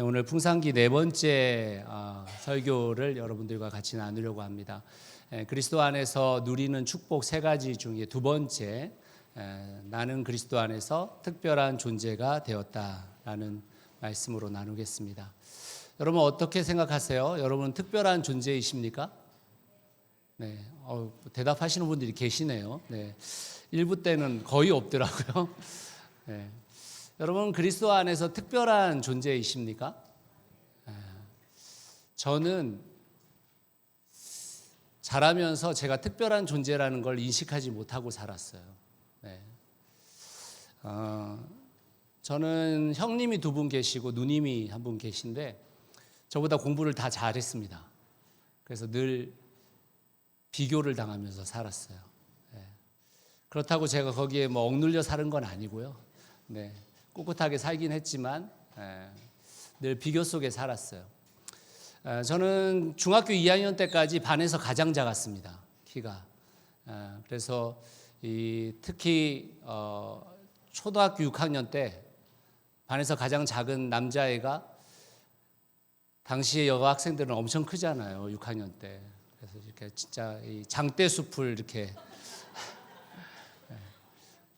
네, 오늘 풍산기 네 번째 설교를 여러분들과 같이 나누려고 합니다. 그리스도 안에서 누리는 축복 세 가지 중에 두 번째, 나는 그리스도 안에서 특별한 존재가 되었다라는 말씀으로 나누겠습니다. 여러분 어떻게 생각하세요? 여러분 특별한 존재이십니까? 네, 대답하시는 분들이 계시네요. 네, 1부 때는 거의 없더라고요. 네. 여러분 그리스도 안에서 특별한 존재이십니까? 저는 자라면서 제가 특별한 존재라는 걸 인식하지 못하고 살았어요. 네. 저는 형님이 두 분 계시고 누님이 한 분 계신데 저보다 공부를 다 잘했습니다. 그래서 늘 비교를 당하면서 살았어요. 네. 그렇다고 제가 거기에 뭐 억눌려 사는 건 아니고요. 네. 꿋꿋하게 살긴 했지만 늘 비교 속에 살았어요. 저는 중학교 2학년 때까지 반에서 가장 작았습니다. 키가. 그래서 특히 초등학교 6학년 때 반에서 가장 작은 남자애가 당시에 여학생들은 엄청 크잖아요. 6학년 때. 그래서 이렇게 진짜 이 장대숲을 이렇게.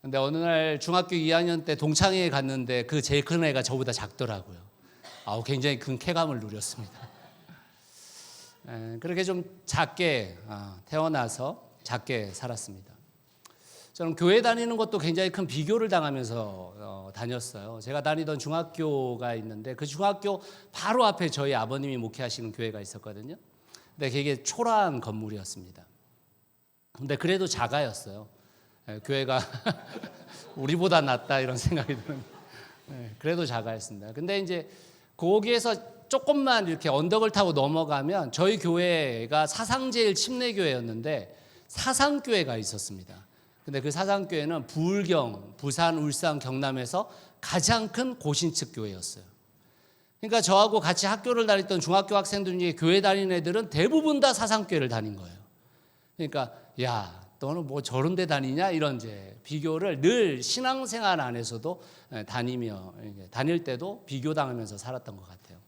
근데 어느 날 중학교 2학년 때 동창회에 갔는데 그 제일 큰 애가 저보다 작더라고요. 굉장히 큰 쾌감을 누렸습니다. 그렇게 좀 작게 태어나서 작게 살았습니다. 저는 교회 다니는 것도 굉장히 큰 비교를 당하면서 다녔어요. 제가 다니던 중학교가 있는데 그 중학교 바로 앞에 저희 아버님이 목회하시는 교회가 있었거든요. 근데 그게 초라한 건물이었습니다. 근데 그래도 자가였어요. 교회가 우리보다 낫다 이런 생각이 드는데 그래도 자가였습니다. 근데 이제 거기에서 조금만 이렇게 언덕을 타고 넘어가면 저희 교회가 사상제일 침례교회였는데 사상교회가 있었습니다. 근데 그 사상교회는 부울경, 부산, 울산, 경남에서 가장 큰 고신측 교회였어요. 그러니까 저하고 같이 학교를 다녔던 중학교 학생들 중에 교회 다니는 애들은 대부분 다 사상교회를 다닌 거예요. 그러니까 야 너는 뭐 저런 데 다니냐 이런 이제 비교를 늘 신앙생활 안에서도 다닐 때도 비교당하면서 살았던 것 같아요.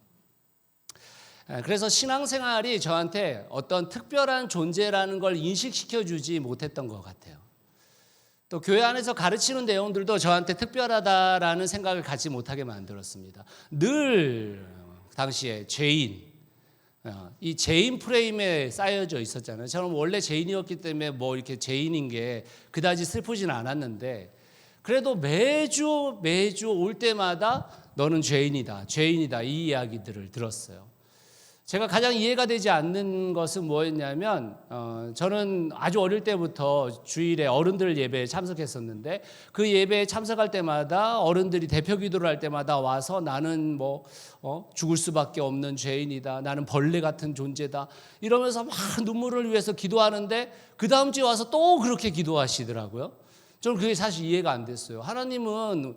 그래서 신앙생활이 저한테 어떤 특별한 존재라는 걸 인식시켜주지 못했던 것 같아요. 또 교회 안에서 가르치는 내용들도 저한테 특별하다라는 생각을 갖지 못하게 만들었습니다. 늘 당시에 이 죄인 프레임에 쌓여져 있었잖아요. 저는 원래 죄인이었기 때문에 뭐 이렇게 죄인인 게 그다지 슬프지는 않았는데 그래도 매주 올 때마다 너는 죄인이다 이 이야기들을 들었어요. 제가 가장 이해가 되지 않는 것은 뭐였냐면 저는 아주 어릴 때부터 주일에 어른들 예배에 참석했었는데 그 예배에 참석할 때마다 어른들이 대표 기도를 할 때마다 와서 나는 죽을 수밖에 없는 죄인이다. 나는 벌레 같은 존재다. 이러면서 막 눈물을 위해서 기도하는데 그 다음 주에 와서 또 그렇게 기도하시더라고요. 저는 그게 사실 이해가 안 됐어요. 하나님은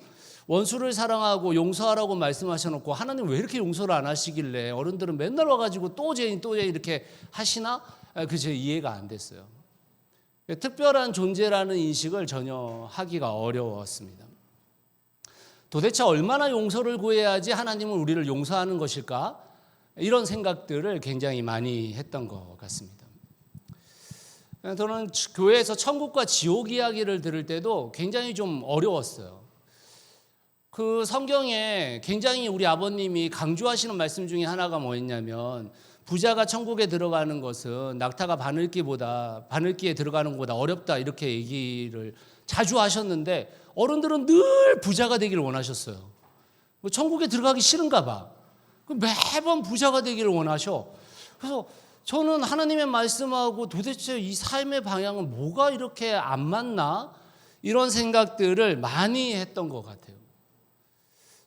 원수를 사랑하고 용서하라고 말씀하셔놓고 하나님 왜 이렇게 용서를 안 하시길래 어른들은 맨날 와가지고 또 죄인 이렇게 하시나? 그게 이해가 안 됐어요. 특별한 존재라는 인식을 전혀 하기가 어려웠습니다. 도대체 얼마나 용서를 구해야지 하나님은 우리를 용서하는 것일까? 이런 생각들을 굉장히 많이 했던 것 같습니다. 저는 교회에서 천국과 지옥 이야기를 들을 때도 굉장히 좀 어려웠어요. 그 성경에 굉장히 우리 아버님이 강조하시는 말씀 중에 하나가 뭐였냐면 부자가 천국에 들어가는 것은 낙타가 바늘기에 들어가는 것보다 어렵다 이렇게 얘기를 자주 하셨는데 어른들은 늘 부자가 되기를 원하셨어요. 천국에 들어가기 싫은가 봐. 매번 부자가 되기를 원하셔. 그래서 저는 하나님의 말씀하고 도대체 이 삶의 방향은 뭐가 이렇게 안 맞나? 이런 생각들을 많이 했던 것 같아요.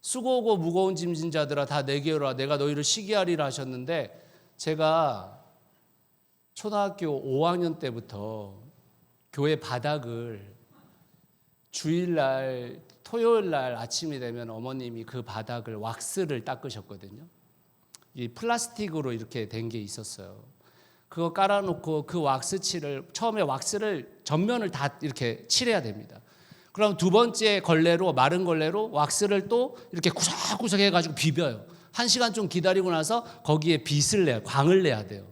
수고하고 무거운 짐진 자들아 다 내게 오라 내가 너희를 쉬게 하리라 하셨는데 제가 초등학교 5학년 때부터 교회 바닥을 주일날 토요일날 아침이 되면 어머님이 그 바닥을 왁스를 닦으셨거든요. 이 플라스틱으로 이렇게 된 게 있었어요. 그거 깔아놓고 그 왁스칠을 처음에 왁스를 전면을 다 이렇게 칠해야 됩니다. 그럼 두 번째 걸레로 마른 걸레로 왁스를 또 이렇게 구석구석 해가지고 비벼요. 1시간 좀 기다리고 나서 거기에 빚을 내야, 광을 내야 돼요.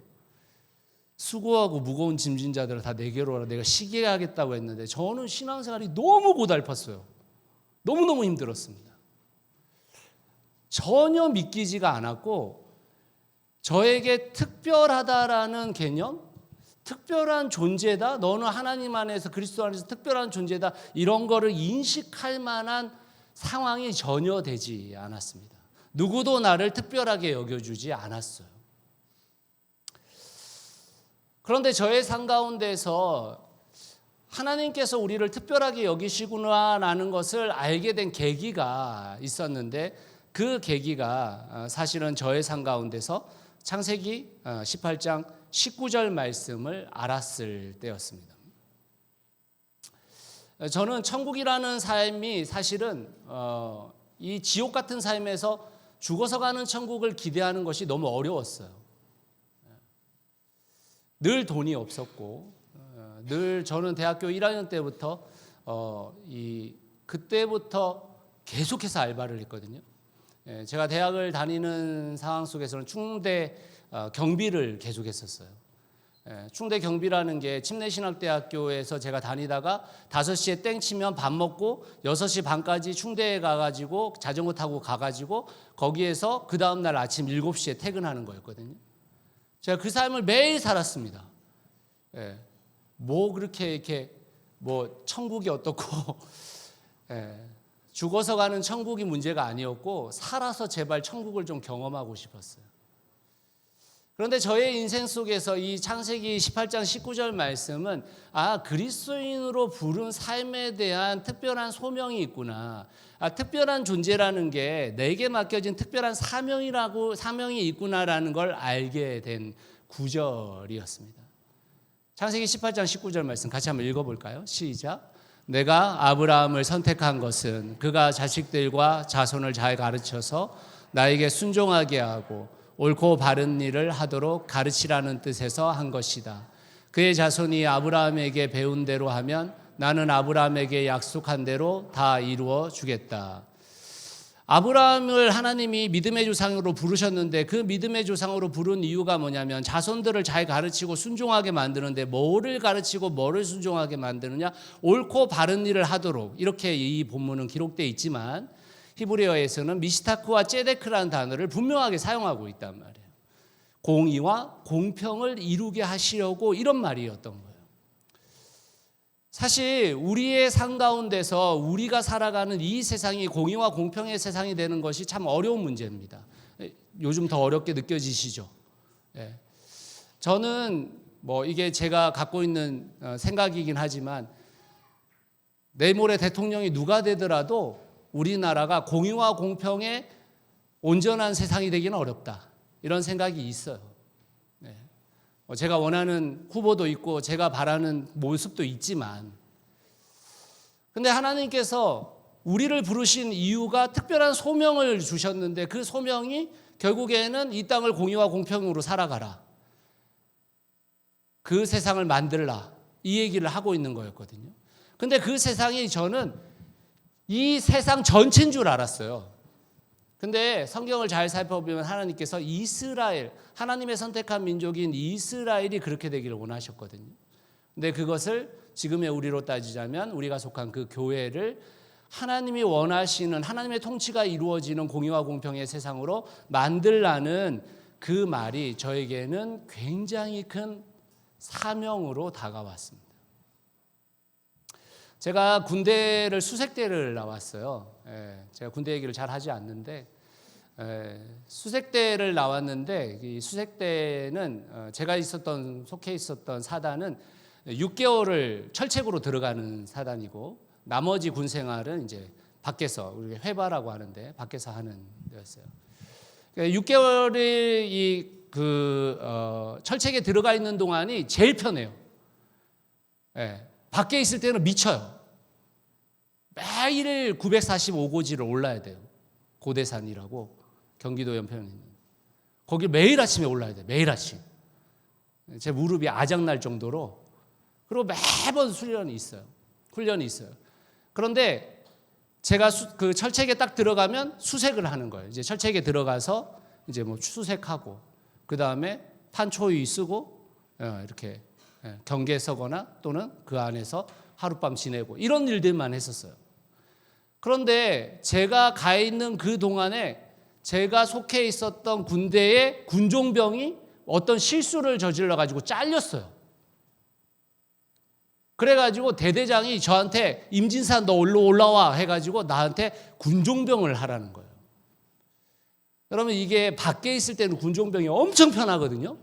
수고하고 무거운 짐진 자들을 다 내게로 오라. 내가 쉬게 하겠다고 했는데 저는 신앙생활이 너무 고달팠어요. 너무너무 힘들었습니다. 전혀 믿기지가 않았고 저에게 특별하다라는 개념, 특별한 존재다, 너는 하나님 안에서 그리스도 안에서 특별한 존재다, 이런 거를 인식할 만한 상황이 전혀 되지 않았습니다. 누구도 나를 특별하게 여겨주지 않았어요. 그런데 저의 삶 가운데서 하나님께서 우리를 특별하게 여기시구나라는 것을 알게 된 계기가 있었는데 그 계기가 사실은 저의 삶 가운데서 창세기 18장 19절 말씀을 알았을 때였습니다. 저는 천국이라는 삶이 사실은 이 지옥 같은 삶에서 죽어서 가는 천국을 기대하는 것이 너무 어려웠어요. 늘 돈이 없었고 늘 저는 대학교 1학년 때부터 그때부터 계속해서 알바를 했거든요. 제가 대학을 다니는 상황 속에서는 충대 경비를 계속했었어요. 충대 경비라는 게 침례신학대학교에서 제가 다니다가 5시에 땡 치면 밥 먹고 6시 반까지 충대에 가가지고 자전거 타고 가가지고 거기에서 그 다음날 아침 7시에 퇴근하는 거였거든요. 제가 그 삶을 매일 살았습니다. 뭐 그렇게 이렇게 뭐 천국이 어떻고 죽어서 가는 천국이 문제가 아니었고 살아서 제발 천국을 좀 경험하고 싶었어요. 그런데 저의 인생 속에서 이 창세기 18장 19절 말씀은 그리스도인으로 부른 삶에 대한 특별한 소명이 있구나. 특별한 존재라는 게 내게 맡겨진 특별한 사명이 있구나라는 걸 알게 된 구절이었습니다. 창세기 18장 19절 말씀 같이 한번 읽어볼까요? 시작. 내가 아브라함을 선택한 것은 그가 자식들과 자손을 잘 가르쳐서 나에게 순종하게 하고 옳고 바른 일을 하도록 가르치라는 뜻에서 한 것이다. 그의 자손이 아브라함에게 배운 대로 하면 나는 아브라함에게 약속한 대로 다 이루어 주겠다. 아브라함을 하나님이 믿음의 조상으로 부르셨는데 그 믿음의 조상으로 부른 이유가 뭐냐면 자손들을 잘 가르치고 순종하게 만드는데 뭐를 가르치고 뭐를 순종하게 만드느냐? 옳고 바른 일을 하도록, 이렇게 이 본문은 기록되어 있지만 히브리어에서는 미시타크와 ጼ데크라는 단어를 분명하게 사용하고 있단 말이에요. 공의와 공평을 이루게 하시려고 이런 말이었던 거예요. 사실 우리의 삶 가운데서 우리가 살아가는 이 세상이 공의와 공평의 세상이 되는 것이 참 어려운 문제입니다. 요즘 더 어렵게 느껴지시죠? 저는 이게 제가 갖고 있는 생각이긴 하지만 내일 모레 대통령이 누가 되더라도 우리나라가 공의와 공평의 온전한 세상이 되기는 어렵다, 이런 생각이 있어요. 제가 원하는 후보도 있고 제가 바라는 모습도 있지만, 근데 하나님께서 우리를 부르신 이유가 특별한 소명을 주셨는데 그 소명이 결국에는 이 땅을 공의와 공평으로 살아가라, 그 세상을 만들라, 이 얘기를 하고 있는 거였거든요. 근데 그 세상이 저는 이 세상 전체인 줄 알았어요. 근데 성경을 잘 살펴보면 하나님께서 이스라엘, 하나님의 선택한 민족인 이스라엘이 그렇게 되기를 원하셨거든요. 근데 그것을 지금의 우리로 따지자면 우리가 속한 그 교회를 하나님이 원하시는 하나님의 통치가 이루어지는 공의와 공평의 세상으로 만들라는 그 말이 저에게는 굉장히 큰 사명으로 다가왔습니다. 제가 군대를 수색대를 나왔어요. 제가 군대 얘기를 잘 하지 않는데 수색대를 나왔는데 이 수색대는 제가 속해 있었던 사단은 6개월을 철책으로 들어가는 사단이고 나머지 군 생활은 이제 밖에서 우리가 회바라고 하는데 밖에서 하는 데였어요. 6개월이 철책에 들어가 있는 동안이 제일 편해요. 밖에 있을 때는 미쳐요. 매일 945고지를 올라야 돼요. 고대산이라고 경기도 연평에 있는. 거기 매일 아침에 올라야 돼요. 매일 아침. 제 무릎이 아작날 정도로. 그리고 매번 훈련이 있어요. 그런데 제가 그 철책에 딱 들어가면 수색을 하는 거예요. 이제 철책에 들어가서 이제 뭐 수색하고 그 다음에 판초위 쓰고 이렇게 경계 서거나 또는 그 안에서 하룻밤 지내고 이런 일들만 했었어요. 그런데 제가 가 있는 그 동안에 제가 속해 있었던 군대의 군종병이 어떤 실수를 저질러 가지고 잘렸어요. 그래가지고 대대장이 저한테 임진산 너 올라와 해가지고 나한테 군종병을 하라는 거예요. 여러분 이게 밖에 있을 때는 군종병이 엄청 편하거든요.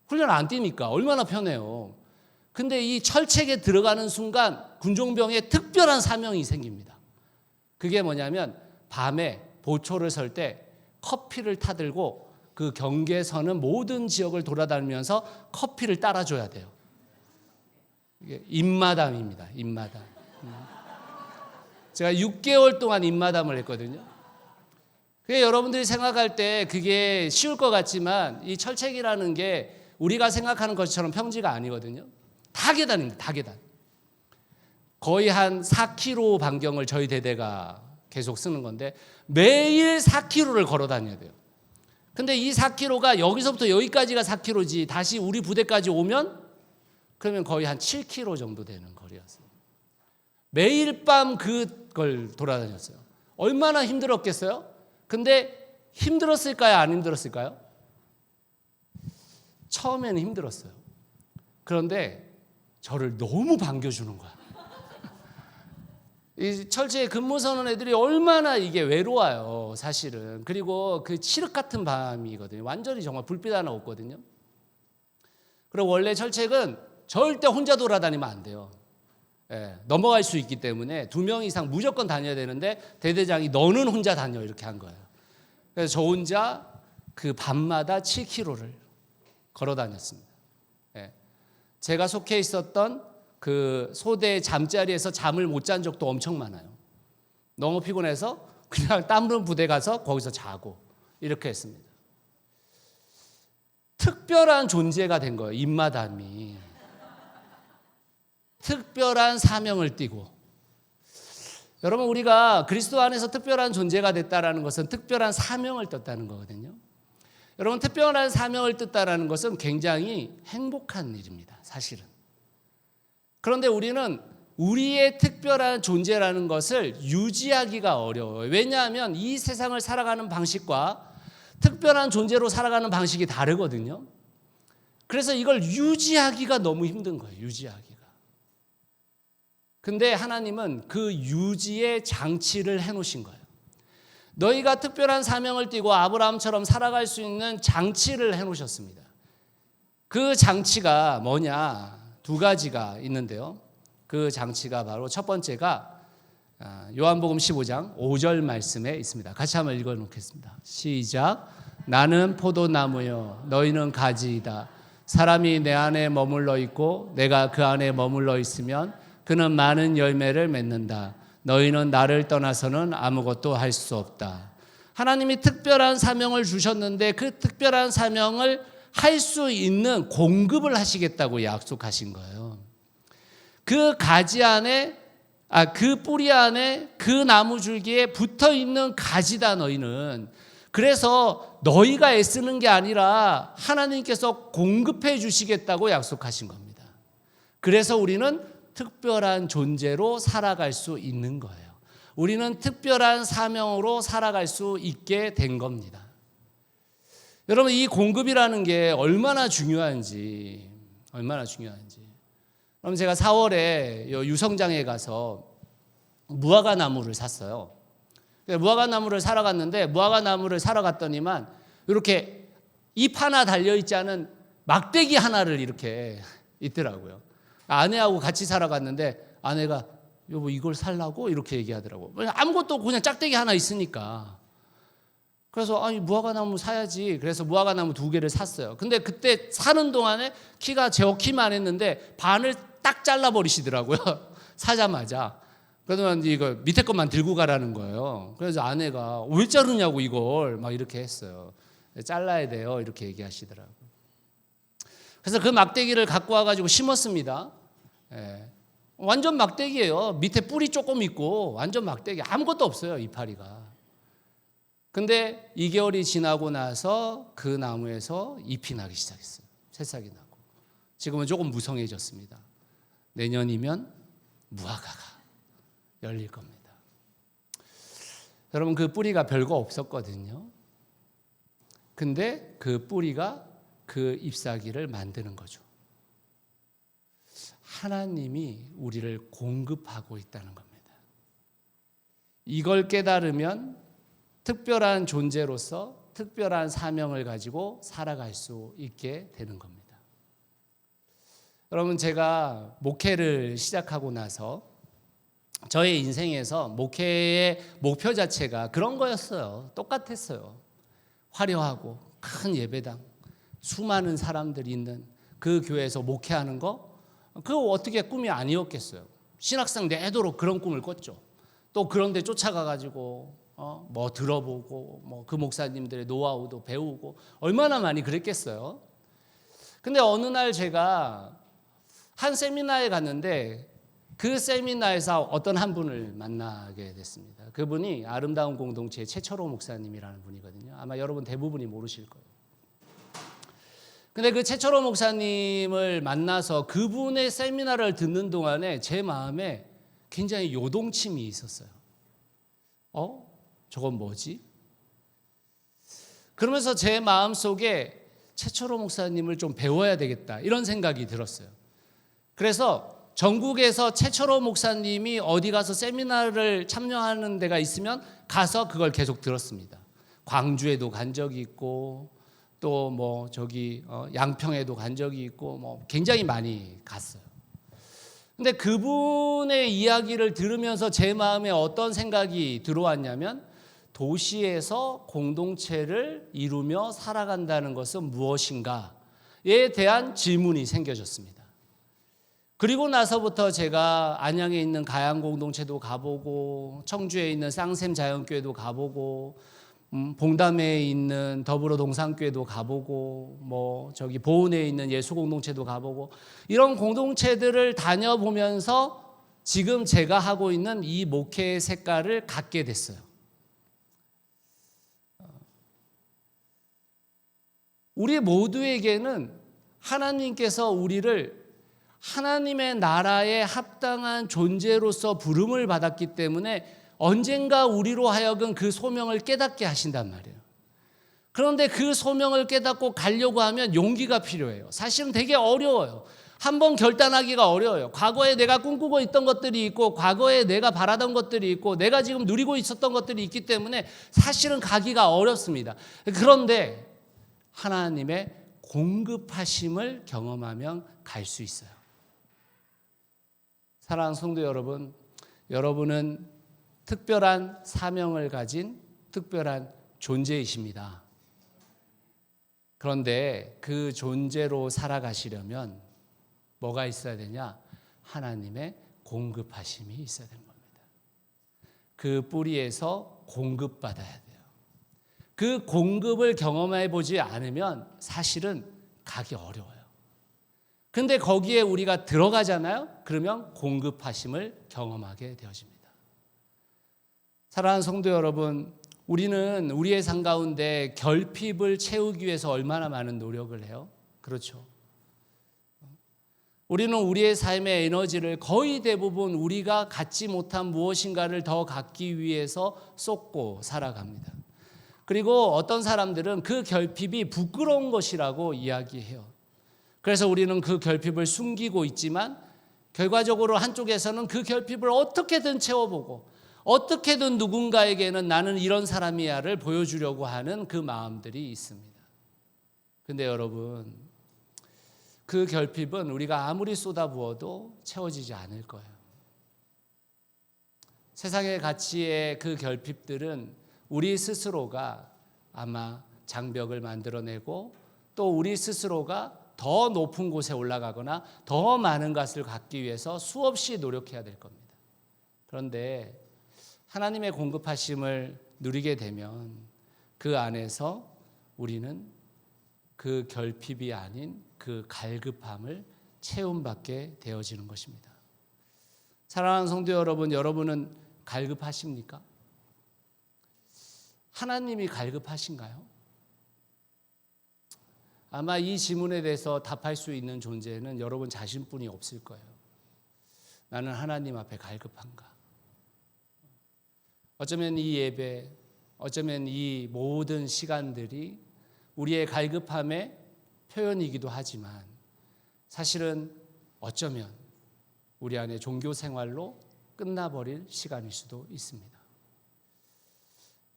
훈련 안 뛰니까 얼마나 편해요. 근데 이 철책에 들어가는 순간 군종병에 특별한 사명이 생깁니다. 그게 뭐냐면 밤에 보초를 설 때 커피를 타들고 그 경계선은 모든 지역을 돌아다니면서 커피를 따라줘야 돼요. 이게 입마담입니다. 입마담. 제가 6개월 동안 입마담을 했거든요. 그게 여러분들이 생각할 때 그게 쉬울 것 같지만 이 철책이라는 게 우리가 생각하는 것처럼 평지가 아니거든요. 다 계단입니다. 다 계단. 거의 한 4km 반경을 저희 대대가 계속 쓰는 건데 매일 4km를 걸어 다녀야 돼요. 근데 이 4km가 여기서부터 여기까지가 4km지 다시 우리 부대까지 오면 그러면 거의 한 7km 정도 되는 거리였어요. 매일 밤 그걸 돌아다녔어요. 얼마나 힘들었겠어요? 근데 힘들었을까요? 안 힘들었을까요? 처음에는 힘들었어요. 그런데 저를 너무 반겨주는 거야. 이 철제에 근무 서는 애들이 얼마나 이게 외로워요, 사실은. 그리고 그 칠흑 같은 밤이거든요. 완전히 정말 불빛 하나 없거든요. 그리고 원래 철책은 절대 혼자 돌아다니면 안 돼요. 넘어갈 수 있기 때문에 2명 이상 무조건 다녀야 되는데 대대장이 너는 혼자 다녀 이렇게 한 거예요. 그래서 저 혼자 그 밤마다 7km를 걸어 다녔습니다. 제가 속해 있었던 그 소대 잠자리에서 잠을 못 잔 적도 엄청 많아요. 너무 피곤해서 그냥 땀 부대 가서 거기서 자고 이렇게 했습니다. 특별한 존재가 된 거예요. 입마담이. 특별한 사명을 띠고. 여러분 우리가 그리스도 안에서 특별한 존재가 됐다는 것은 특별한 사명을 떴다는 거거든요. 여러분 특별한 사명을 떴다는 것은 굉장히 행복한 일입니다. 사실은. 그런데 우리는 우리의 특별한 존재라는 것을 유지하기가 어려워요. 왜냐하면 이 세상을 살아가는 방식과 특별한 존재로 살아가는 방식이 다르거든요. 그래서 이걸 유지하기가 너무 힘든 거예요. 유지하기가. 근데 하나님은 그 유지의 장치를 해놓으신 거예요. 너희가 특별한 사명을 띠고 아브라함처럼 살아갈 수 있는 장치를 해놓으셨습니다. 그 장치가 뭐냐? 2가지가 있는데요. 그 장치가 바로 첫 번째가 요한복음 15장 5절 말씀에 있습니다. 같이 한번 읽어놓겠습니다. 시작. 나는 포도나무요 너희는 가지이다. 사람이 내 안에 머물러 있고 내가 그 안에 머물러 있으면 그는 많은 열매를 맺는다. 너희는 나를 떠나서는 아무것도 할 수 없다. 하나님이 특별한 사명을 주셨는데 그 특별한 사명을 할 수 있는 공급을 하시겠다고 약속하신 거예요. 그 가지 안에, 그 뿌리 안에 그 나무 줄기에 붙어 있는 가지다 너희는. 그래서 너희가 애쓰는 게 아니라 하나님께서 공급해 주시겠다고 약속하신 겁니다. 그래서 우리는 특별한 존재로 살아갈 수 있는 거예요. 우리는 특별한 사명으로 살아갈 수 있게 된 겁니다. 여러분 이 공급이라는 게 얼마나 중요한지. 그럼 제가 4월에 유성장에 가서 무화과 나무를 샀어요. 무화과 나무를 사러 갔는데 무화과 나무를 사러 갔더니만 이렇게 잎 하나 달려있지 않은 막대기 하나를 이렇게 있더라고요. 아내하고 같이 사러 갔는데 아내가 여보 이걸 살라고? 이렇게 얘기하더라고요. 아무것도 그냥 짝대기 하나 있으니까. 그래서 아니 무화과 나무 사야지. 그래서 무화과 나무 2개를 샀어요. 근데 그때 사는 동안에 키가 제 키만 했는데 반을 딱 잘라버리시더라고요. 사자마자. 그러더니 이거 밑에 것만 들고 가라는 거예요. 그래서 아내가 왜 자르냐고 이걸 막 이렇게 했어요. 잘라야 돼요. 이렇게 얘기하시더라고요. 그래서 그 막대기를 갖고 와가지고 심었습니다. 완전 막대기예요. 밑에 뿌리 조금 있고 완전 막대기. 아무것도 없어요, 이파리가. 근데 2개월이 지나고 나서 그 나무에서 잎이 나기 시작했어요. 새싹이 나고. 지금은 조금 무성해졌습니다. 내년이면 무화과가 열릴 겁니다. 여러분, 그 뿌리가 별거 없었거든요. 근데 그 뿌리가 그 잎사귀를 만드는 거죠. 하나님이 우리를 공급하고 있다는 겁니다. 이걸 깨달으면 특별한 존재로서 특별한 사명을 가지고 살아갈 수 있게 되는 겁니다. 여러분, 제가 목회를 시작하고 나서 저의 인생에서 목회의 목표 자체가 그런 거였어요. 똑같았어요. 화려하고 큰 예배당, 수많은 사람들이 있는 그 교회에서 목회하는 거, 그거 어떻게 꿈이 아니었겠어요. 신학생 내도록 그런 꿈을 꿨죠. 또 그런 데 쫓아가가지고 뭐 들어보고 뭐 그 목사님들의 노하우도 배우고 얼마나 많이 그랬겠어요. 근데 어느 날 제가 한 세미나에 갔는데 그 세미나에서 어떤 한 분을 만나게 됐습니다. 그분이 아름다운 공동체의 최철호 목사님이라는 분이거든요. 아마 여러분 대부분이 모르실 거예요. 근데 그 최철호 목사님을 만나서 그분의 세미나를 듣는 동안에 제 마음에 굉장히 요동침이 있었어요. 저건 뭐지? 그러면서 제 마음속에 최철호 목사님을 좀 배워야 되겠다 이런 생각이 들었어요. 그래서 전국에서 최철호 목사님이 어디 가서 세미나를 참여하는 데가 있으면 가서 그걸 계속 들었습니다. 광주에도 간 적이 있고 또 뭐 양평에도 간 적이 있고 뭐 굉장히 많이 갔어요. 근데 그분의 이야기를 들으면서 제 마음에 어떤 생각이 들어왔냐면 도시에서 공동체를 이루며 살아간다는 것은 무엇인가에 대한 질문이 생겨졌습니다. 그리고 나서부터 제가 안양에 있는 가양 공동체도 가보고 청주에 있는 쌍샘 자연교회도 가보고 봉담에 있는 더불어 동산교회도 가보고 보은에 있는 예수공동체도 가보고 이런 공동체들을 다녀보면서 지금 제가 하고 있는 이 목회의 색깔을 갖게 됐어요. 우리 모두에게는 하나님께서 우리를 하나님의 나라에 합당한 존재로서 부름을 받았기 때문에 언젠가 우리로 하여금 그 소명을 깨닫게 하신단 말이에요. 그런데 그 소명을 깨닫고 가려고 하면 용기가 필요해요. 사실은 되게 어려워요. 한번 결단하기가 어려워요. 과거에 내가 꿈꾸고 있던 것들이 있고 과거에 내가 바라던 것들이 있고 내가 지금 누리고 있었던 것들이 있기 때문에 사실은 가기가 어렵습니다. 그런데 하나님의 공급하심을 경험하면 갈 수 있어요. 사랑하는 성도 여러분, 여러분은 특별한 사명을 가진 특별한 존재이십니다. 그런데 그 존재로 살아가시려면 뭐가 있어야 되냐? 하나님의 공급하심이 있어야 되는 겁니다. 그 뿌리에서 공급받아야 돼요. 그 공급을 경험해 보지 않으면 사실은 가기 어려워요. 근데 거기에 우리가 들어가잖아요. 그러면 공급하심을 경험하게 되어집니다. 사랑하는 성도 여러분, 우리는 우리의 삶 가운데 결핍을 채우기 위해서 얼마나 많은 노력을 해요? 그렇죠. 우리는 우리의 삶의 에너지를 거의 대부분 우리가 갖지 못한 무엇인가를 더 갖기 위해서 쏟고 살아갑니다. 그리고 어떤 사람들은 그 결핍이 부끄러운 것이라고 이야기해요. 그래서 우리는 그 결핍을 숨기고 있지만 결과적으로 한쪽에서는 그 결핍을 어떻게든 채워보고 어떻게든 누군가에게는 나는 이런 사람이야를 보여주려고 하는 그 마음들이 있습니다. 근데 여러분, 그 결핍은 우리가 아무리 쏟아부어도 채워지지 않을 거예요. 세상의 가치의 그 결핍들은 우리 스스로가 아마 장벽을 만들어내고 또 우리 스스로가 더 높은 곳에 올라가거나 더 많은 것을 갖기 위해서 수없이 노력해야 될 겁니다. 그런데 하나님의 공급하심을 누리게 되면 그 안에서 우리는 그 결핍이 아닌 그 갈급함을 체험받게 되어지는 것입니다. 사랑하는 성도 여러분, 여러분은 갈급하십니까? 하나님이 갈급하신가요? 아마 이 질문에 대해서 답할 수 있는 존재는 여러분 자신뿐이 없을 거예요. 나는 하나님 앞에 갈급한가? 어쩌면 이 예배, 어쩌면 이 모든 시간들이 우리의 갈급함의 표현이기도 하지만 사실은 어쩌면 우리 안에 종교 생활로 끝나버릴 시간일 수도 있습니다.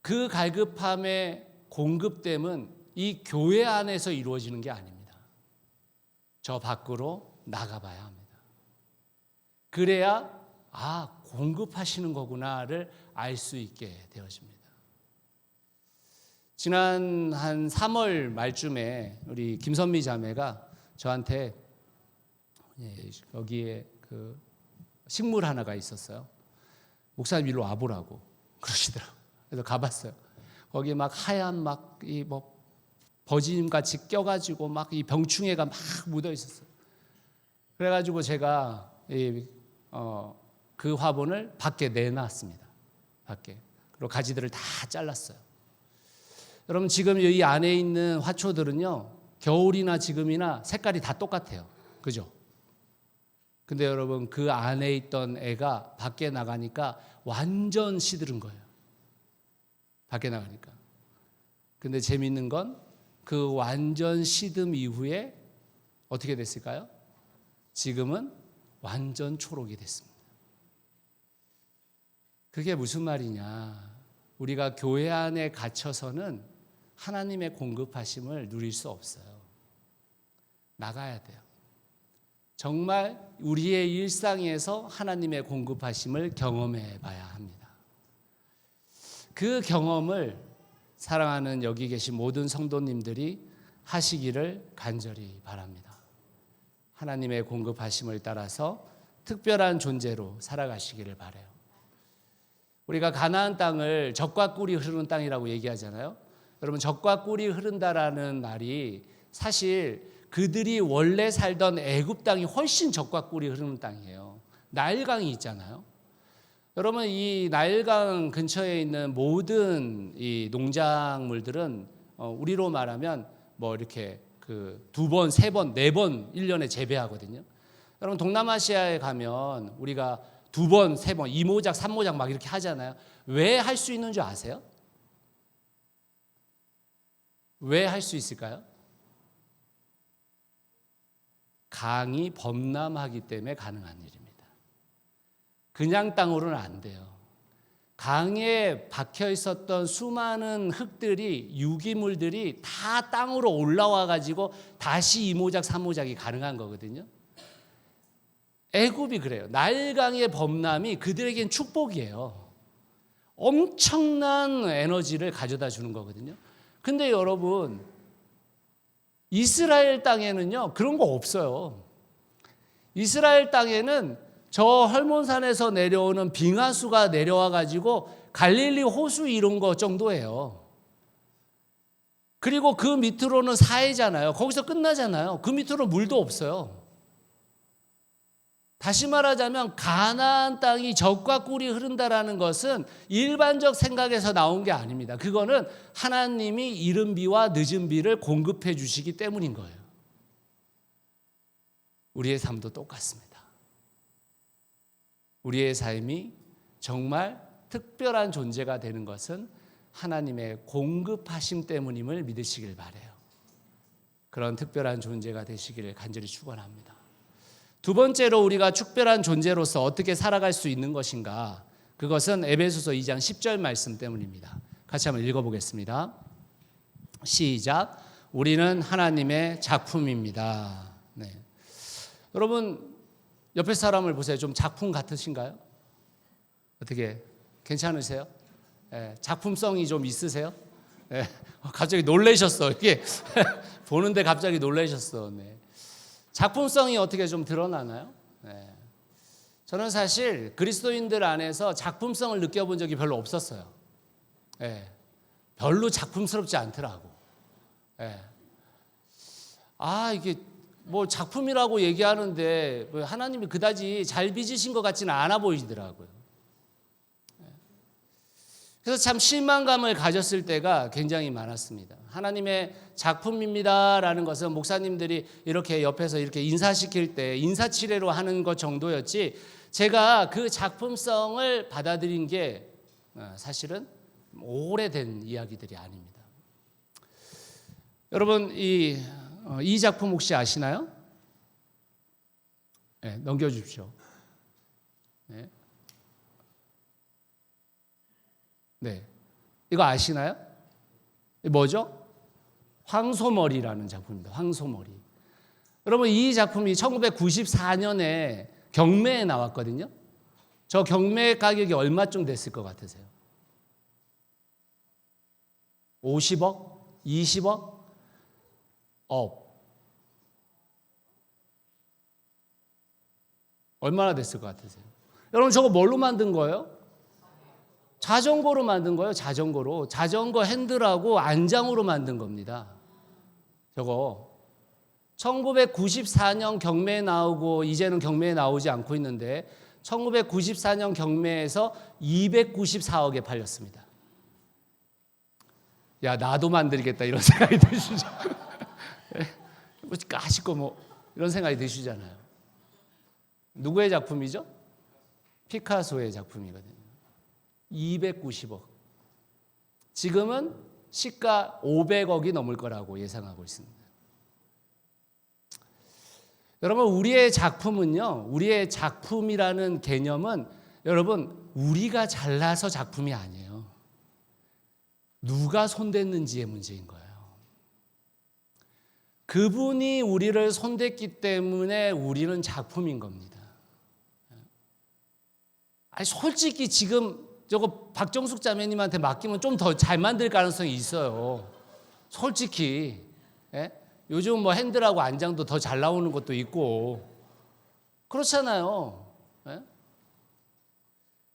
그 갈급함의 공급됨은 이 교회 안에서 이루어지는 게 아닙니다. 저 밖으로 나가봐야 합니다. 그래야 공급하시는 거구나를 알 수 있게 되어집니다. 지난 한 3월 말쯤에 우리 김선미 자매가 저한테 여기에 그 식물 하나가 있었어요. 목사님 일로 와보라고 그러시더라고요. 그래서 가봤어요. 거기에 막 하얀 막 이 뭐 버짐 같이 껴가지고 막 이 병충해가 막 묻어 있었어요. 그래가지고 제가 그 화분을 밖에 내놨습니다. 밖에. 그리고 가지들을 다 잘랐어요. 여러분 지금 이 안에 있는 화초들은요, 겨울이나 지금이나 색깔이 다 똑같아요. 그죠? 근데 여러분 그 안에 있던 애가 밖에 나가니까 완전 시들은 거예요. 밖에 나가니까. 근데 재밌는 건 그 완전 시듬 이후에 어떻게 됐을까요? 지금은 완전 초록이 됐습니다. 그게 무슨 말이냐? 우리가 교회 안에 갇혀서는 하나님의 공급하심을 누릴 수 없어요. 나가야 돼요. 정말 우리의 일상에서 하나님의 공급하심을 경험해 봐야 합니다. 그 경험을 사랑하는 여기 계신 모든 성도님들이 하시기를 간절히 바랍니다. 하나님의 공급하심을 따라서 특별한 존재로 살아가시기를 바라요. 우리가 가나안 땅을 젖과 꿀이 흐르는 땅이라고 얘기하잖아요. 여러분 젖과 꿀이 흐른다라는 말이 사실 그들이 원래 살던 애굽 땅이 훨씬 젖과 꿀이 흐르는 땅이에요. 나일강이 있잖아요. 여러분 이 나일강 근처에 있는 모든 이 농작물들은 우리로 말하면 뭐 이렇게 그 2번, 3번, 4번 1년에 재배하거든요. 여러분 동남아시아에 가면 우리가 2번, 3번, 2모작, 3모작 막 이렇게 하잖아요. 왜 할 수 있는 줄 아세요? 왜 할 수 있을까요? 강이 범람하기 때문에 가능한 일입니다. 그냥 땅으로는 안 돼요. 강에 박혀 있었던 수많은 흙들이, 유기물들이 다 땅으로 올라와 가지고 다시 2모작, 3모작이 가능한 거거든요. 애굽이 그래요. 나일강의 범람이 그들에겐 축복이에요. 엄청난 에너지를 가져다 주는 거거든요. 근데 여러분 이스라엘 땅에는요 그런 거 없어요. 이스라엘 땅에는 저 헐몬산에서 내려오는 빙하수가 내려와 가지고 갈릴리 호수 이런 거 정도예요. 그리고 그 밑으로는 사해잖아요. 거기서 끝나잖아요. 그 밑으로 물도 없어요. 다시 말하자면 가나안 땅이 젖과 꿀이 흐른다라는 것은 일반적 생각에서 나온 게 아닙니다. 그거는 하나님이 이른 비와 늦은 비를 공급해 주시기 때문인 거예요. 우리의 삶도 똑같습니다. 우리의 삶이 정말 특별한 존재가 되는 것은 하나님의 공급하심 때문임을 믿으시길 바라요. 그런 특별한 존재가 되시기를 간절히 축원합니다. 두 번째로 우리가 특별한 존재로서 어떻게 살아갈 수 있는 것인가? 그것은 에베소서 2장 10절 말씀 때문입니다. 같이 한번 읽어보겠습니다. 시작. 우리는 하나님의 작품입니다. 네. 여러분 옆에 사람을 보세요. 좀 작품 같으신가요? 어떻게 괜찮으세요? 네. 작품성이 좀 있으세요? 네. 갑자기 놀라셨어. 이게 보는데 갑자기 놀라셨어. 네. 작품성이 어떻게 좀 드러나나요? 네. 저는 사실 그리스도인들 안에서 작품성을 느껴본 적이 별로 없었어요. 네. 별로 작품스럽지 않더라고. 네. 이게 뭐 작품이라고 얘기하는데 하나님이 그다지 잘 빚으신 것 같지는 않아 보이더라고요. 그래서 참 실망감을 가졌을 때가 굉장히 많았습니다. 하나님의 작품입니다라는 것은 목사님들이 이렇게 옆에서 이렇게 인사시킬 때 인사치레로 하는 것 정도였지, 제가 그 작품성을 받아들인 게 사실은 오래된 이야기들이 아닙니다. 여러분, 이 작품 혹시 아시나요? 네, 넘겨주십시오. 네. 네, 이거 아시나요? 뭐죠? 황소머리라는 작품입니다. 황소머리. 여러분, 이 작품이 1994년에 경매에 나왔거든요. 저 경매 가격이 얼마쯤 됐을 것 같으세요? 50억? 20억? 얼마나 됐을 것 같으세요? 여러분, 저거 뭘로 만든 거예요? 자전거로 만든 거예요. 자전거 핸들하고 안장으로 만든 겁니다. 저거 1994년 경매에 나오고 이제는 경매에 나오지 않고 있는데 1994년 경매에서 294억에 팔렸습니다. 야, 나도 만들겠다 이런 생각이 드시죠? 뭐 까짓거 뭐 이런 생각이 드시잖아요. 누구의 작품이죠? 피카소의 작품이거든요. 290억. 지금은 시가 500억이 넘을 거라고 예상하고 있습니다. 여러분, 우리의 작품은요, 우리의 작품이라는 개념은 여러분, 우리가 잘나서 작품이 아니에요. 누가 손댔는지의 문제인 거예요. 그분이 우리를 손댔기 때문에 우리는 작품인 겁니다. 아니, 솔직히 지금 저거 박정숙 자매님한테 맡기면 좀 더 잘 만들 가능성이 있어요. 솔직히. 예? 요즘 뭐 핸들하고 안장도 더 잘 나오는 것도 있고 그렇잖아요. 예?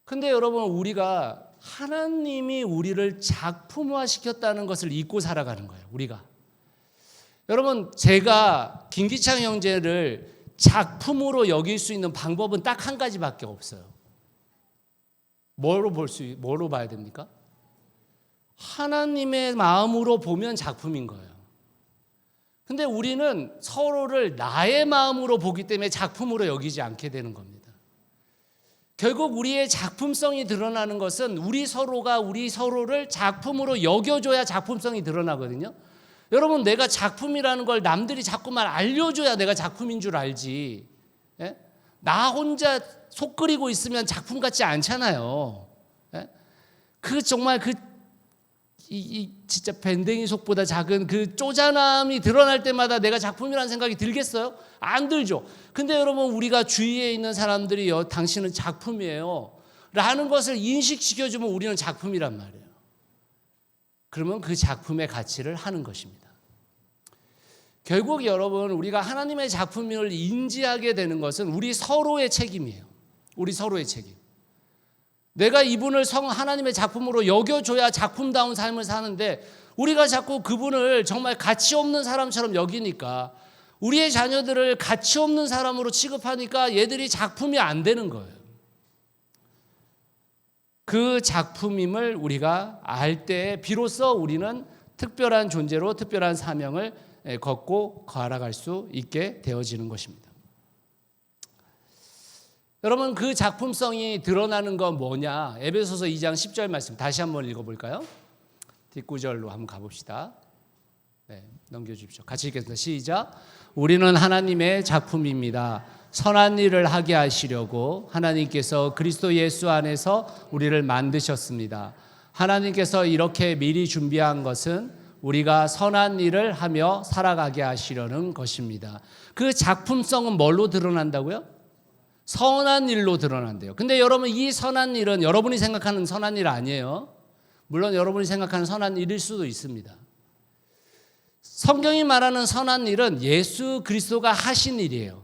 근데 여러분, 우리가 하나님이 우리를 작품화 시켰다는 것을 잊고 살아가는 거예요. 우리가. 여러분, 제가 김기창 형제를 작품으로 여길 수 있는 방법은 딱 한 가지밖에 없어요. 뭐로 봐야 됩니까? 하나님의 마음으로 보면 작품인 거예요. 근데 우리는 서로를 나의 마음으로 보기 때문에 작품으로 여기지 않게 되는 겁니다. 결국 우리의 작품성이 드러나는 것은 우리 서로가 우리 서로를 작품으로 여겨줘야 작품성이 드러나거든요. 여러분, 내가 작품이라는 걸 남들이 자꾸만 알려줘야 내가 작품인 줄 알지. 예? 나 혼자 속 끓이고 있으면 작품 같지 않잖아요. 예? 정말 진짜 밴댕이 속보다 작은 그 쪼잔함이 드러날 때마다 내가 작품이라는 생각이 들겠어요? 안 들죠. 근데 여러분, 우리가 주위에 있는 사람들이 당신은 작품이에요 라는 것을 인식시켜주면 우리는 작품이란 말이에요. 그러면 그 작품의 가치를 하는 것입니다. 결국 여러분, 우리가 하나님의 작품을 인지하게 되는 것은 우리 서로의 책임이에요. 우리 서로의 책임. 내가 이분을 하나님의 작품으로 여겨줘야 작품다운 삶을 사는데 우리가 자꾸 그분을 정말 가치 없는 사람처럼 여기니까, 우리의 자녀들을 가치 없는 사람으로 취급하니까 얘들이 작품이 안 되는 거예요. 그 작품임을 우리가 알 때 비로소 우리는 특별한 존재로 특별한 사명을 걷고 걸어갈 수 있게 되어지는 것입니다. 여러분, 그 작품성이 드러나는 건 뭐냐? 에베소서 2장 10절 말씀 다시 한번 읽어볼까요? 뒷구절로 한번 가봅시다. 네, 넘겨주십시오. 같이 읽겠습니다. 시작. 우리는 하나님의 작품입니다. 선한 일을 하게 하시려고 하나님께서 그리스도 예수 안에서 우리를 만드셨습니다. 하나님께서 이렇게 미리 준비한 것은 우리가 선한 일을 하며 살아가게 하시려는 것입니다. 그 작품성은 뭘로 드러난다고요? 선한 일로 드러난대요. 근데 여러분, 이 선한 일은 여러분이 생각하는 선한 일 아니에요. 물론 여러분이 생각하는 선한 일일 수도 있습니다. 성경이 말하는 선한 일은 예수 그리스도가 하신 일이에요.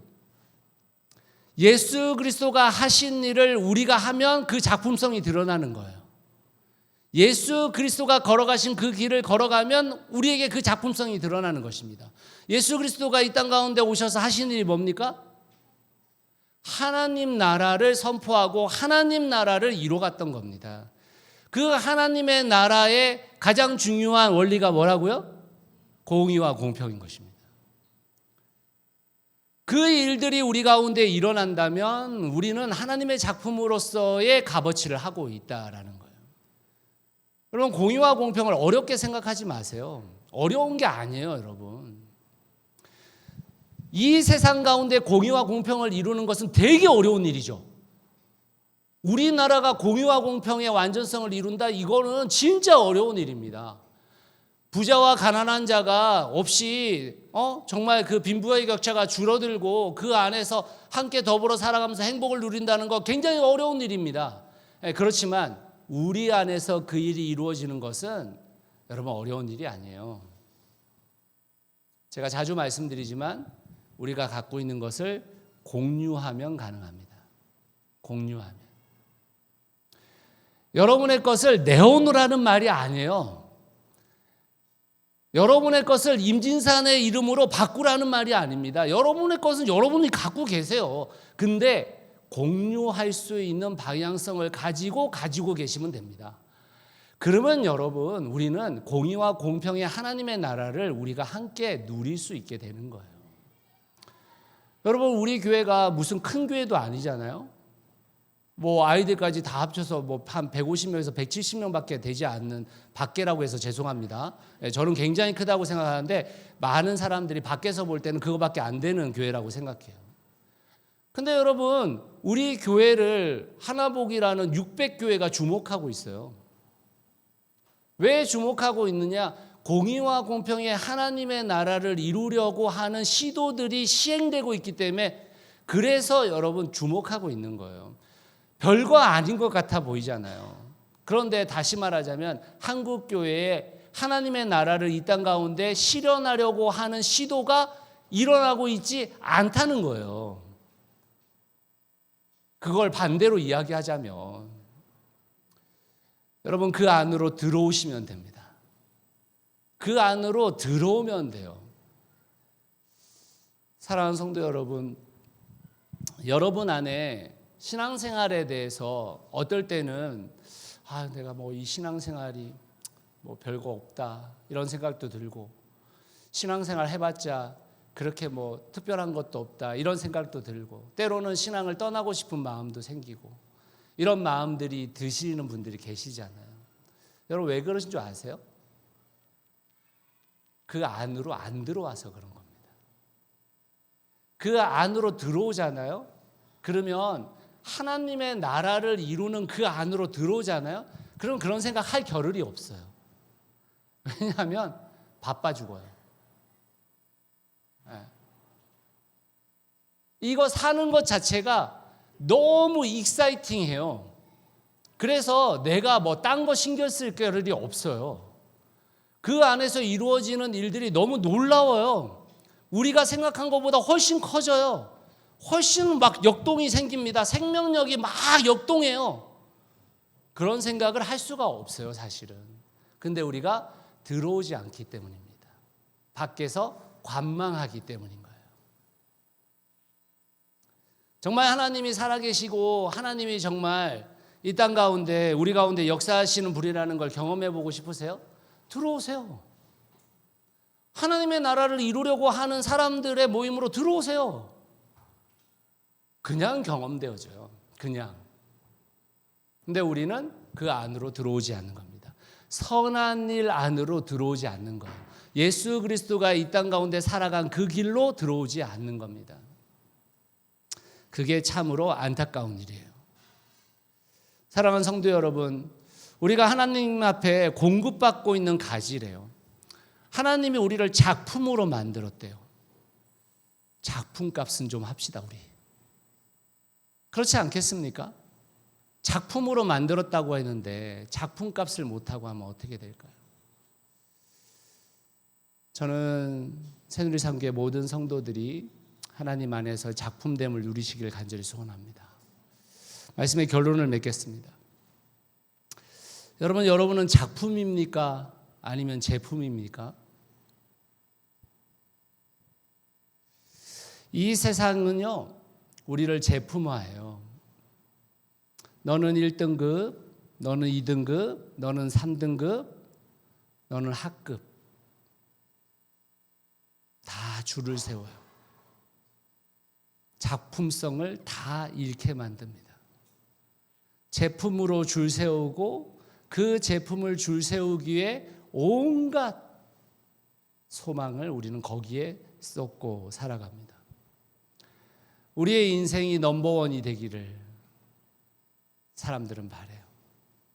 예수 그리스도가 하신 일을 우리가 하면 그 작품성이 드러나는 거예요. 예수 그리스도가 걸어가신 그 길을 걸어가면 우리에게 그 작품성이 드러나는 것입니다. 예수 그리스도가 이 땅 가운데 오셔서 하신 일이 뭡니까? 하나님 나라를 선포하고 하나님 나라를 이루어갔던 겁니다. 그 하나님의 나라의 가장 중요한 원리가 뭐라고요? 공의와 공평인 것입니다. 그 일들이 우리 가운데 일어난다면 우리는 하나님의 작품으로서의 값어치를 하고 있다라는 거예요. 여러분, 공의와 공평을 어렵게 생각하지 마세요. 어려운 게 아니에요, 여러분. 이 세상 가운데 공의와 공평을 이루는 것은 되게 어려운 일이죠. 우리나라가 공의와 공평의 완전성을 이룬다, 이거는 진짜 어려운 일입니다. 부자와 가난한 자가 없이 정말 그 빈부의 격차가 줄어들고 그 안에서 함께 더불어 살아가면서 행복을 누린다는 거 굉장히 어려운 일입니다. 그렇지만 우리 안에서 그 일이 이루어지는 것은 여러분 어려운 일이 아니에요. 제가 자주 말씀드리지만 우리가 갖고 있는 것을 공유하면 가능합니다. 공유하면. 여러분의 것을 내어놓으라는 말이 아니에요. 여러분의 것을 임진산의 이름으로 바꾸라는 말이 아닙니다. 여러분의 것은 여러분이 갖고 계세요. 근데 공유할 수 있는 방향성을 가지고 계시면 됩니다. 그러면 여러분, 우리는 공의와 공평의 하나님의 나라를 우리가 함께 누릴 수 있게 되는 거예요. 여러분, 우리 교회가 무슨 큰 교회도 아니잖아요. 뭐 아이들까지 다 합쳐서 뭐 한 150명에서 170명밖에 되지 않는, 밖에라고 해서 죄송합니다. 저는 굉장히 크다고 생각하는데 많은 사람들이 밖에서 볼 때는 그거밖에 안 되는 교회라고 생각해요. 근데 여러분, 우리 교회를 하나복이라는 600교회가 주목하고 있어요. 왜 주목하고 있느냐? 공의와 공평의 하나님의 나라를 이루려고 하는 시도들이 시행되고 있기 때문에, 그래서 여러분 주목하고 있는 거예요. 별거 아닌 것 같아 보이잖아요. 그런데 다시 말하자면 한국 교회에 하나님의 나라를 이 땅 가운데 실현하려고 하는 시도가 일어나고 있지 않다는 거예요. 그걸 반대로 이야기하자면 여러분, 그 안으로 들어오시면 됩니다. 그 안으로 들어오면 돼요. 사랑하는 성도 여러분, 여러분 안에 신앙생활에 대해서 어떨 때는 내가 뭐 이 신앙생활이 뭐 별거 없다 이런 생각도 들고, 신앙생활 해봤자 그렇게 뭐 특별한 것도 없다 이런 생각도 들고, 때로는 신앙을 떠나고 싶은 마음도 생기고, 이런 마음들이 드시는 분들이 계시잖아요. 여러분, 왜 그러신 줄 아세요? 그 안으로 안 들어와서 그런 겁니다. 그 안으로 들어오잖아요. 그러면 하나님의 나라를 이루는 그 안으로 들어오잖아요. 그럼 그런 생각 할 겨를이 없어요. 왜냐하면 바빠 죽어요. 이거 사는 것 자체가 너무 익사이팅해요. 그래서 내가 뭐 딴 거 신경 쓸 겨를이 없어요. 그 안에서 이루어지는 일들이 너무 놀라워요. 우리가 생각한 것보다 훨씬 커져요. 훨씬 막 역동이 생깁니다. 생명력이 막 역동해요. 그런 생각을 할 수가 없어요, 사실은. 근데 우리가 들어오지 않기 때문입니다. 밖에서 관망하기 때문인 거예요. 정말 하나님이 살아계시고 하나님이 정말 이 땅 가운데, 우리 가운데 역사하시는 분이라는 걸 경험해 보고 싶으세요? 들어오세요. 하나님의 나라를 이루려고 하는 사람들의 모임으로 들어오세요. 그냥 경험되어져요. 그냥. 근데 우리는 그 안으로 들어오지 않는 겁니다. 선한 일 안으로 들어오지 않는 거예요. 예수 그리스도가 이 땅 가운데 살아간 그 길로 들어오지 않는 겁니다. 그게 참으로 안타까운 일이에요. 사랑하는 성도 여러분, 우리가 하나님 앞에 공급받고 있는 가지래요. 하나님이 우리를 작품으로 만들었대요. 작품값은 좀 합시다, 우리. 그렇지 않겠습니까? 작품으로 만들었다고 했는데 작품값을 못하고 하면 어떻게 될까요? 저는 새누리상교회 모든 성도들이 하나님 안에서 작품됨을 누리시길 간절히 소원합니다. 말씀의 결론을 맺겠습니다. 여러분은 작품입니까? 아니면 제품입니까? 이 세상은요, 우리를 제품화해요. 너는 1등급, 너는 2등급, 너는 3등급, 너는 학급. 다 줄을 세워요. 작품성을 다 잃게 만듭니다. 제품으로 줄 세우고 그 제품을 줄 세우기 위해 온갖 소망을 우리는 거기에 쏟고 살아갑니다. 우리의 인생이 넘버원이 되기를 사람들은 바라요.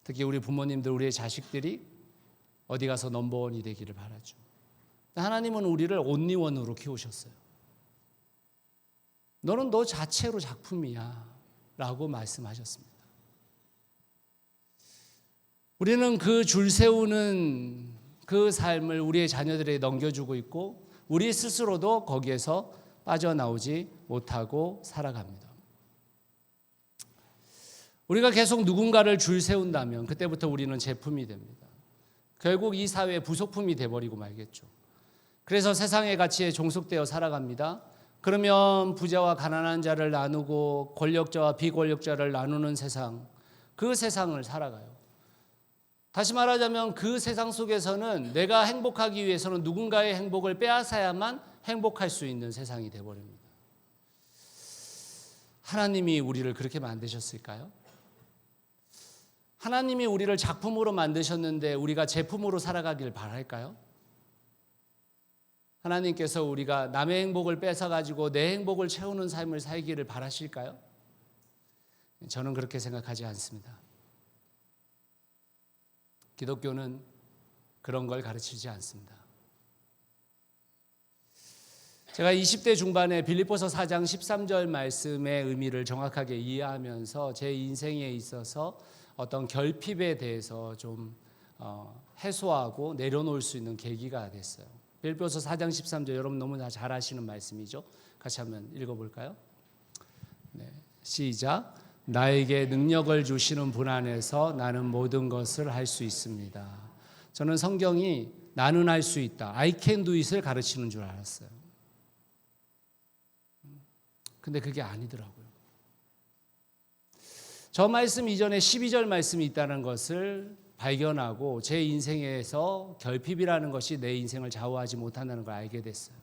특히 우리 부모님들, 우리의 자식들이 어디 가서 넘버원이 되기를 바라죠. 하나님은 우리를 온리원으로 키우셨어요. 너는 너 자체로 작품이야 라고 말씀하셨습니다. 우리는 그 줄 세우는 그 삶을 우리의 자녀들에게 넘겨주고 있고 우리 스스로도 거기에서 빠져나오지 못하고 살아갑니다. 우리가 계속 누군가를 줄 세운다면 그때부터 우리는 제품이 됩니다. 결국 이 사회의 부속품이 돼버리고 말겠죠. 그래서 세상의 가치에 종속되어 살아갑니다. 그러면 부자와 가난한 자를 나누고 권력자와 비권력자를 나누는 세상, 그 세상을 살아가요. 다시 말하자면 그 세상 속에서는 내가 행복하기 위해서는 누군가의 행복을 빼앗아야만 행복할 수 있는 세상이 되어버립니다. 하나님이 우리를 그렇게 만드셨을까요? 하나님이 우리를 작품으로 만드셨는데 우리가 제품으로 살아가길 바랄까요? 하나님께서 우리가 남의 행복을 뺏어가지고 내 행복을 채우는 삶을 살기를 바라실까요? 저는 그렇게 생각하지 않습니다. 기독교는 그런 걸 가르치지 않습니다. 제가 20대 중반에 빌립보서 4장 13절 말씀의 의미를 정확하게 이해하면서 제 인생에 있어서 어떤 결핍에 대해서 좀 해소하고 내려놓을 수 있는 계기가 됐어요. 빌립보서 4장 13절 여러분 너무나 잘 아시는 말씀이죠. 같이 한번 읽어볼까요? 네, 시작. 나에게 능력을 주시는 분 안에서 나는 모든 것을 할 수 있습니다. 저는 성경이 나는 할 수 있다, I can do it을 가르치는 줄 알았어요. 근데 그게 아니더라고요. 저 말씀 이전에 12절 말씀이 있다는 것을 발견하고 제 인생에서 결핍이라는 것이 내 인생을 좌우하지 못한다는 걸 알게 됐어요.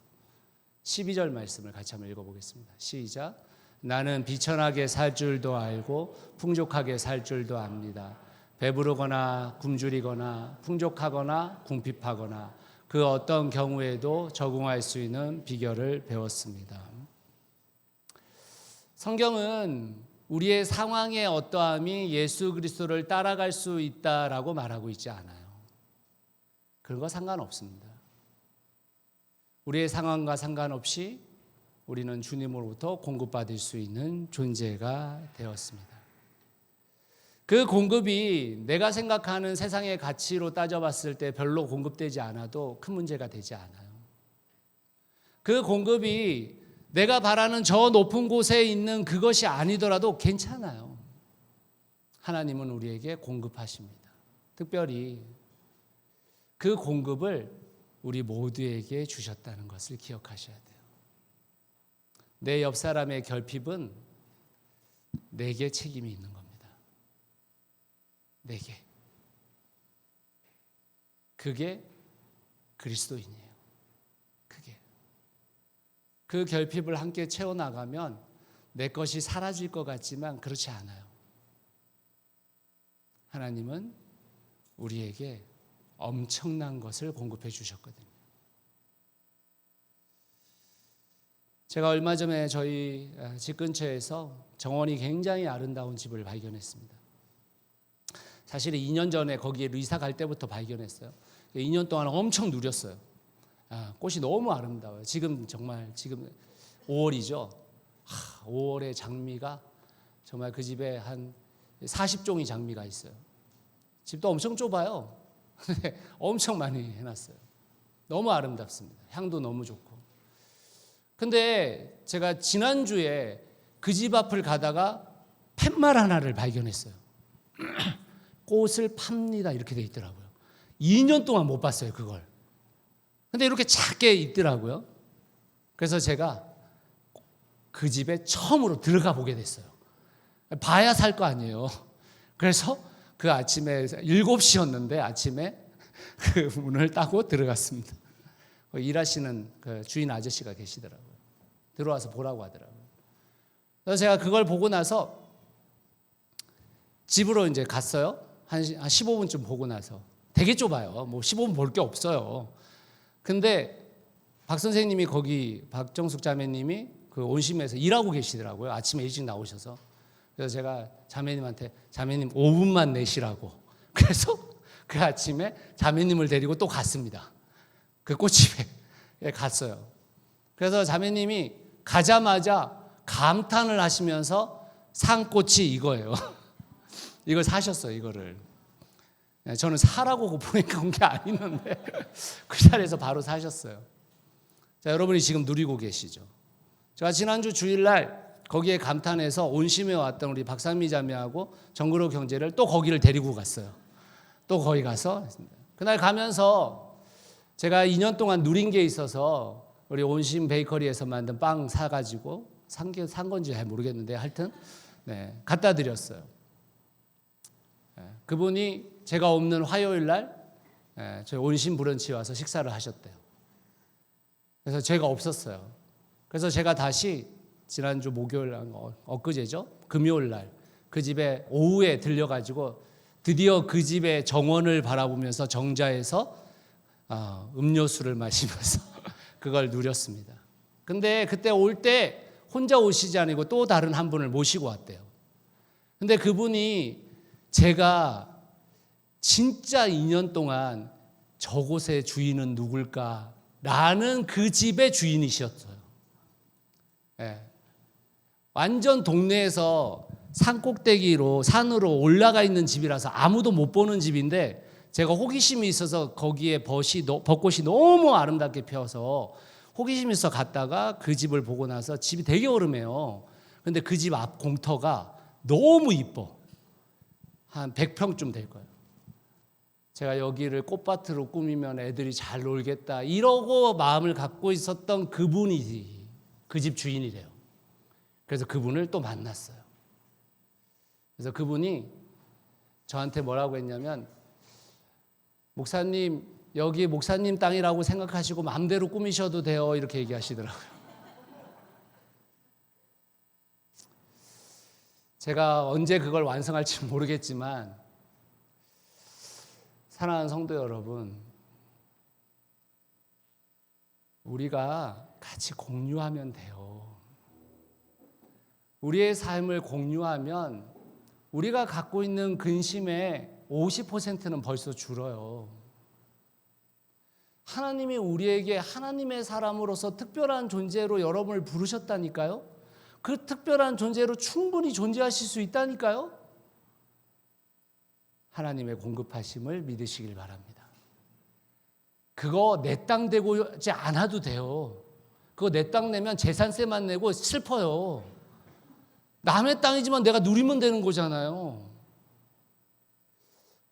12절 말씀을 같이 한번 읽어보겠습니다. 시작. 나는 비천하게 살 줄도 알고 풍족하게 살 줄도 압니다. 배부르거나 굶주리거나 풍족하거나 궁핍하거나 그 어떤 경우에도 적응할 수 있는 비결을 배웠습니다. 성경은 우리의 상황의 어떠함이 예수 그리스도를 따라갈 수 있다라고 말하고 있지 않아요. 그런 거 상관없습니다. 우리의 상황과 상관없이 우리는 주님으로부터 공급받을 수 있는 존재가 되었습니다. 그 공급이 내가 생각하는 세상의 가치로 따져봤을 때 별로 공급되지 않아도 큰 문제가 되지 않아요. 그 공급이 내가 바라는 저 높은 곳에 있는 그것이 아니더라도 괜찮아요. 하나님은 우리에게 공급하십니다. 특별히 그 공급을 우리 모두에게 주셨다는 것을 기억하셔야 돼요. 내 옆 사람의 결핍은 내게 책임이 있는 겁니다. 내게. 그게 그리스도인이에요. 그게. 그 결핍을 함께 채워나가면 내 것이 사라질 것 같지만 그렇지 않아요. 하나님은 우리에게 엄청난 것을 공급해 주셨거든요. 제가 얼마 전에 저희 집 근처에서 정원이 굉장히 아름다운 집을 발견했습니다. 사실 2년 전에 거기에 이사 갈 때부터 발견했어요. 2년 동안 엄청 누렸어요. 꽃이 너무 아름다워요. 지금 5월이죠. 5월에 장미가 정말 그 집에 한 40종이 장미가 있어요. 집도 엄청 좁아요. 엄청 많이 해놨어요. 너무 아름답습니다. 향도 너무 좋고. 근데 제가 지난주에 그 집 앞을 가다가 팻말 하나를 발견했어요. 꽃을 팝니다 이렇게 돼 있더라고요. 2년 동안 못 봤어요 그걸. 근데 이렇게 작게 있더라고요. 그래서 제가 그 집에 처음으로 들어가 보게 됐어요. 봐야 살 거 아니에요. 그래서 그 아침에 7시였는데 아침에 그 문을 따고 들어갔습니다. 일하시는 그 주인 아저씨가 계시더라고요. 들어와서 보라고 하더라고요. 그래서 제가 그걸 보고 나서 집으로 이제 갔어요. 한 15분쯤 보고 나서. 되게 좁아요. 뭐 15분 볼 게 없어요. 근데 박 선생님이 거기 박정숙 자매님이 그 온심에서 일하고 계시더라고요. 아침에 일찍 나오셔서. 그래서 제가 자매님한테 자매님 5분만 내시라고. 그래서 그 아침에 자매님을 데리고 또 갔습니다. 그 꽃집에 갔어요. 그래서 자매님이 가자마자 감탄을 하시면서 산 꽃이 이거예요. 이걸 사셨어요, 이거를. 저는 사라고 보니까 온 게 아니었는데 그 자리에서 바로 사셨어요. 자, 여러분이 지금 누리고 계시죠. 제가 지난주 주일날 거기에 감탄해서 온심에 왔던 우리 박상미 자매하고 정그로 경제를 또 거기를 데리고 갔어요. 또 거기 가서 그날 가면서 제가 2년 동안 누린 게 있어서 우리 온심 베이커리에서 만든 빵 사가지고 산 건지 잘 모르겠는데 하여튼 갖다 드렸어요. 그분이 제가 없는 화요일 날 저희 온심 브런치 와서 식사를 하셨대요. 그래서 제가 없었어요. 그래서 제가 다시 지난주 목요일 엊그제죠? 금요일 날 그 집에 오후에 들려가지고 드디어 그 집의 정원을 바라보면서 정자에서 음료수를 마시면서 그걸 누렸습니다. 근데 그때 올 때 혼자 오시지 않고 또 다른 한 분을 모시고 왔대요. 근데 그분이 제가 진짜 2년 동안 저곳의 주인은 누굴까라는 그 집의 주인이셨어요. 완전 동네에서 산으로 올라가 있는 집이라서 아무도 못 보는 집인데 제가 호기심이 있어서 거기에 벚꽃이 너무 아름답게 피어서 호기심이 있어 갔다가 그 집을 보고 나서 집이 되게 오르매요. 근데 그 집 앞 공터가 너무 이뻐. 한 100평쯤 될 거예요. 제가 여기를 꽃밭으로 꾸미면 애들이 잘 놀겠다 이러고 마음을 갖고 있었던 그분이 그 집 주인이래요. 그래서 그분을 또 만났어요. 그래서 그분이 저한테 뭐라고 했냐면 목사님 여기 목사님 땅이라고 생각하시고 마음대로 꾸미셔도 돼요 이렇게 얘기하시더라고요. 제가 언제 그걸 완성할지 모르겠지만 사랑하는 성도 여러분, 우리가 같이 공유하면 돼요. 우리의 삶을 공유하면 우리가 갖고 있는 근심의 50%는 벌써 줄어요. 하나님이 우리에게 하나님의 사람으로서 특별한 존재로 여러분을 부르셨다니까요. 그 특별한 존재로 충분히 존재하실 수 있다니까요. 하나님의 공급하심을 믿으시길 바랍니다. 그거 내 땅 되고지 않아도 돼요. 그거 내 땅 내면 재산세만 내고 슬퍼요. 남의 땅이지만 내가 누리면 되는 거잖아요.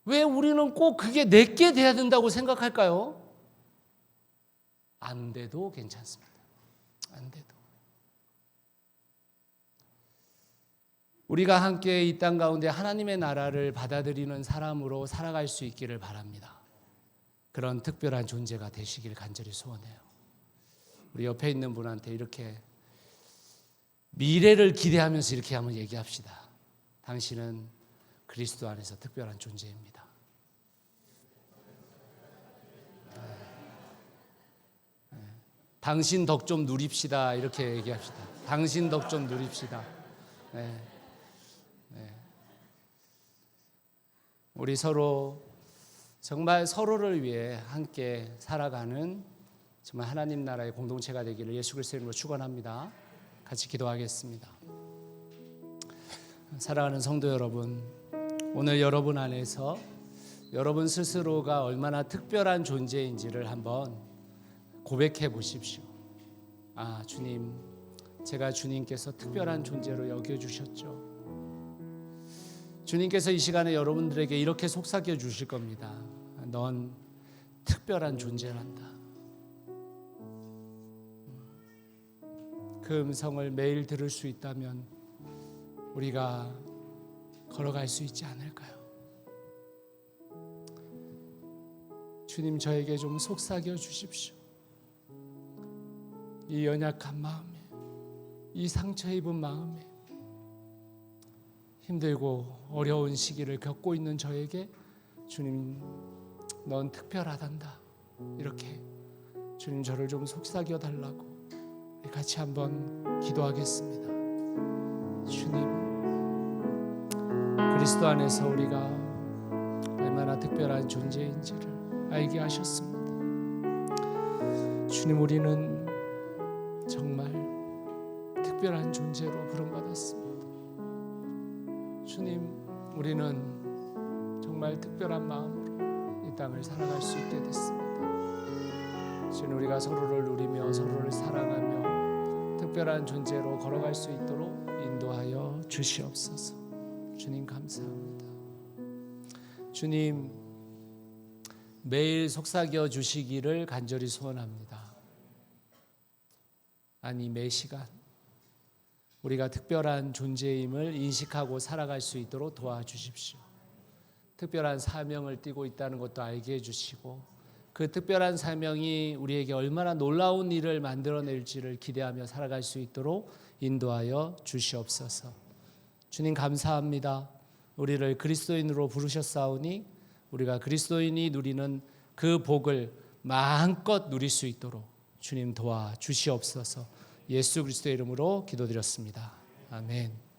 왜 우리는 꼭 그게 내게 돼야 된다고 생각할까요? 안 돼도 괜찮습니다. 안 돼도. 우리가 함께 이 땅 가운데 하나님의 나라를 받아들이는 사람으로 살아갈 수 있기를 바랍니다. 그런 특별한 존재가 되시길 간절히 소원해요. 우리 옆에 있는 분한테 이렇게 미래를 기대하면서 이렇게 한번 얘기합시다. 당신은 그리스도 안에서 특별한 존재입니다. 당신 덕 좀 누립시다. 이렇게 얘기합시다. 당신 덕 좀 누립시다. 네. 우리 서로 정말 서로를 위해 함께 살아가는 정말 하나님 나라의 공동체가 되기를 예수 그리스도 이름으로 축원합니다. 같이 기도하겠습니다. 사랑하는 성도 여러분, 오늘 여러분 안에서 여러분 스스로가 얼마나 특별한 존재인지를 한번 고백해 보십시오. 아, 주님, 제가 주님께서 특별한 존재로 여겨주셨죠. 주님께서 이 시간에 여러분들에게 이렇게 속삭여 주실 겁니다. 넌 특별한 존재란다. 그 음성을 매일 들을 수 있다면 우리가 걸어갈 수 있지 않을까요? 주님, 저에게 좀 속삭여 주십시오. 이 연약한 마음에, 이 상처 입은 마음에, 힘들고 어려운 시기를 겪고 있는 저에게 주님, 넌 특별하단다. 이렇게 주님 저를 좀 속삭여 달라고 우리 같이 한번 기도하겠습니다. 주님, 그리스도 안에서 우리가 얼마나 특별한 존재인지를 알게 하셨습니다. 주님, 우리는 정말 특별한 존재로 부름받았습니다. 주님, 우리는 정말 특별한 마음으로 이 땅을 살아갈 수 있게 됐습니다. 주님, 우리가 서로를 누리며 서로를 사랑하며 특별한 존재로 걸어갈 수 있도록 인도하여 주시옵소서. 주님, 감사합니다. 주님, 매일 속삭여 주시기를 간절히 소원합니다. 아니, 매 시간 우리가 특별한 존재임을 인식하고 살아갈 수 있도록 도와주십시오. 특별한 사명을 띠고 있다는 것도 알게 해주시고, 그 특별한 사명이 우리에게 얼마나 놀라운 일을 만들어낼지를 기대하며 살아갈 수 있도록 인도하여 주시옵소서. 주님, 감사합니다. 우리를 그리스도인으로 부르셨사오니 우리가 그리스도인이 누리는 그 복을 마음껏 누릴 수 있도록 주님 도와주시옵소서. 예수 그리스도의 이름으로 기도드렸습니다. 아멘.